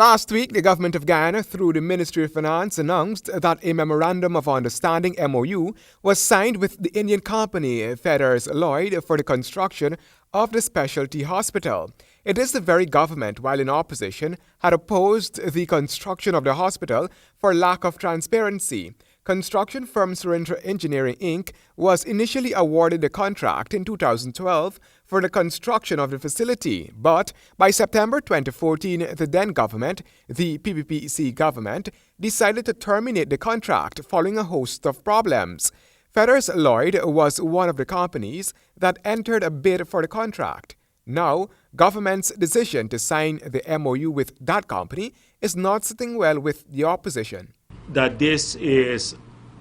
Last week, the government of Guyana, through the Ministry of Finance, announced that a Memorandum of Understanding (MOU) was signed with the Indian company Feathers Lloyd for the construction of the specialty hospital. It is the very government, while in opposition, had opposed the construction of the hospital for lack of transparency. Construction firm Surindra Engineering Inc. was initially awarded the contract in 2012 for the construction of the facility, but by September 2014, the then government, the PPPC government, decided to terminate the contract following a host of problems. Feathers Lloyd was one of the companies that entered a bid for the contract. Now, government's decision to sign the MOU with that company is not sitting well with the opposition. That this is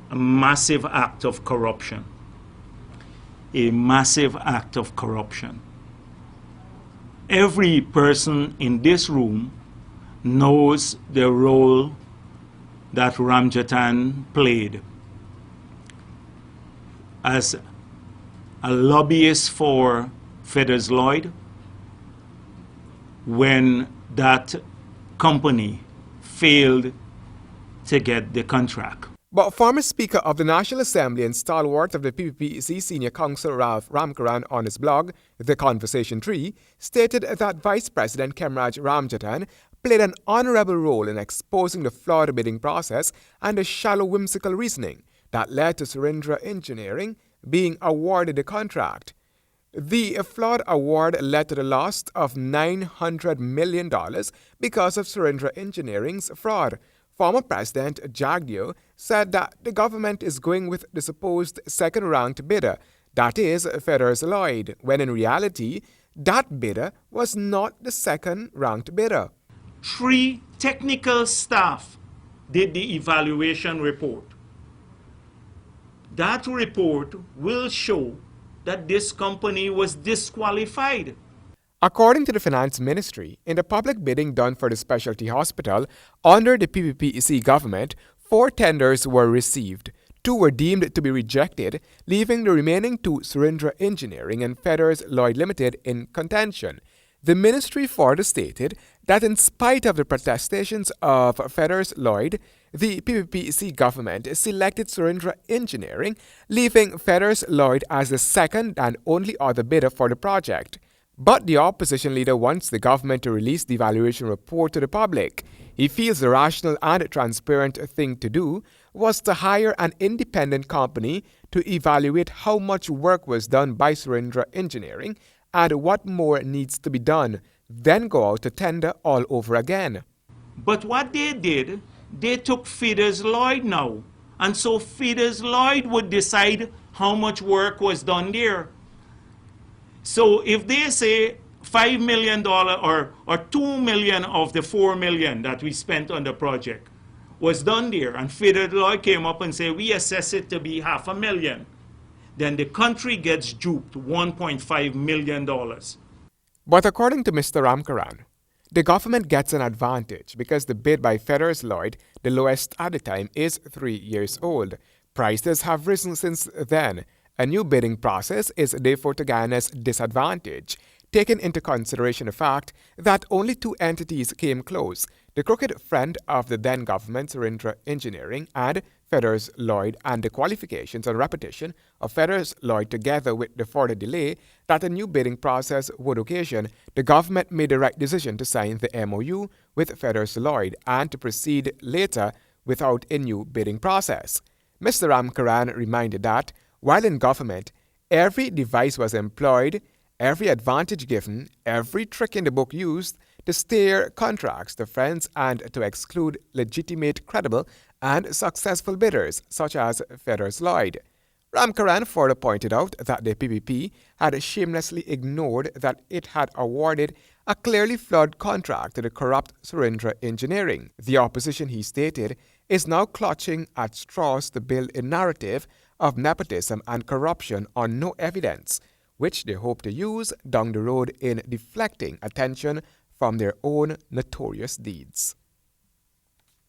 a massive act of corruption. A massive act of corruption. Every person in this room knows the role that Ramjatan played as a lobbyist for Feathers Lloyd when that company failed to get the contract. But former Speaker of the National Assembly and stalwart of the PPPC Senior Counsel Ralph Ramkaran on his blog, The Conversation Tree, stated that Vice President Kemraj Ramjatan played an honorable role in exposing the flawed bidding process and the shallow whimsical reasoning that led to Surindra Engineering being awarded the contract. The flawed award led to the loss of $900 million because of Surindra Engineering's fraud. Former President Jagdeo said that the government is going with the supposed second-ranked bidder, that is, Feathers Lloyd, when in reality, that bidder was not the second-ranked bidder. 3 technical staff did the evaluation report. That report will show that this company was disqualified. According to the Finance Ministry, in the public bidding done for the specialty hospital under the PPPC government, 4 tenders were received. 2 were deemed to be rejected, leaving the remaining 2, Surindra Engineering and Feathers Lloyd Limited, in contention. The ministry further stated that in spite of the protestations of Feathers Lloyd, the PPPC government selected Surindra Engineering, leaving Feathers Lloyd as the second and only other bidder for the project. But the opposition leader wants the government to release the evaluation report to the public. He feels the rational and transparent thing to do was to hire an independent company to evaluate how much work was done by Surindra Engineering and what more needs to be done, then go out to tender all over again. But what they did, they took Feathers Lloyd now. And so Feathers Lloyd would decide how much work was done there. So if they say $5 million or $2 million of the $4 million that we spent on the project was done there, and Feathers Lloyd came up and said, we assess it to be $500,000, then the country gets duped $1.5 million. But according to Mr. Ramkaran, the government gets an advantage because the bid by Feathers Lloyd, the lowest at the time, is 3 years old. Prices have risen since then. A new bidding process is therefore to Guyana's disadvantage, taking into consideration the fact that only 2 entities came close, the crooked friend of the then government, Surindra Engineering, and Feathers Lloyd, and the qualifications and repetition of Feathers Lloyd together with the further delay that a new bidding process would occasion. The government made the right decision to sign the MOU with Feathers Lloyd and to proceed later without a new bidding process. Mr. Ramkaran reminded that, while in government, every device was employed, every advantage given, every trick in the book used to steer contracts to friends and to exclude legitimate, credible, and successful bidders such as Feathers Lloyd. Ramkaran further pointed out that the PPP had shamelessly ignored that it had awarded a clearly flawed contract to the corrupt Surindra Engineering. The opposition, he stated, is now clutching at straws to build a narrative of nepotism and corruption on no evidence, which they hope to use down the road in deflecting attention from their own notorious deeds.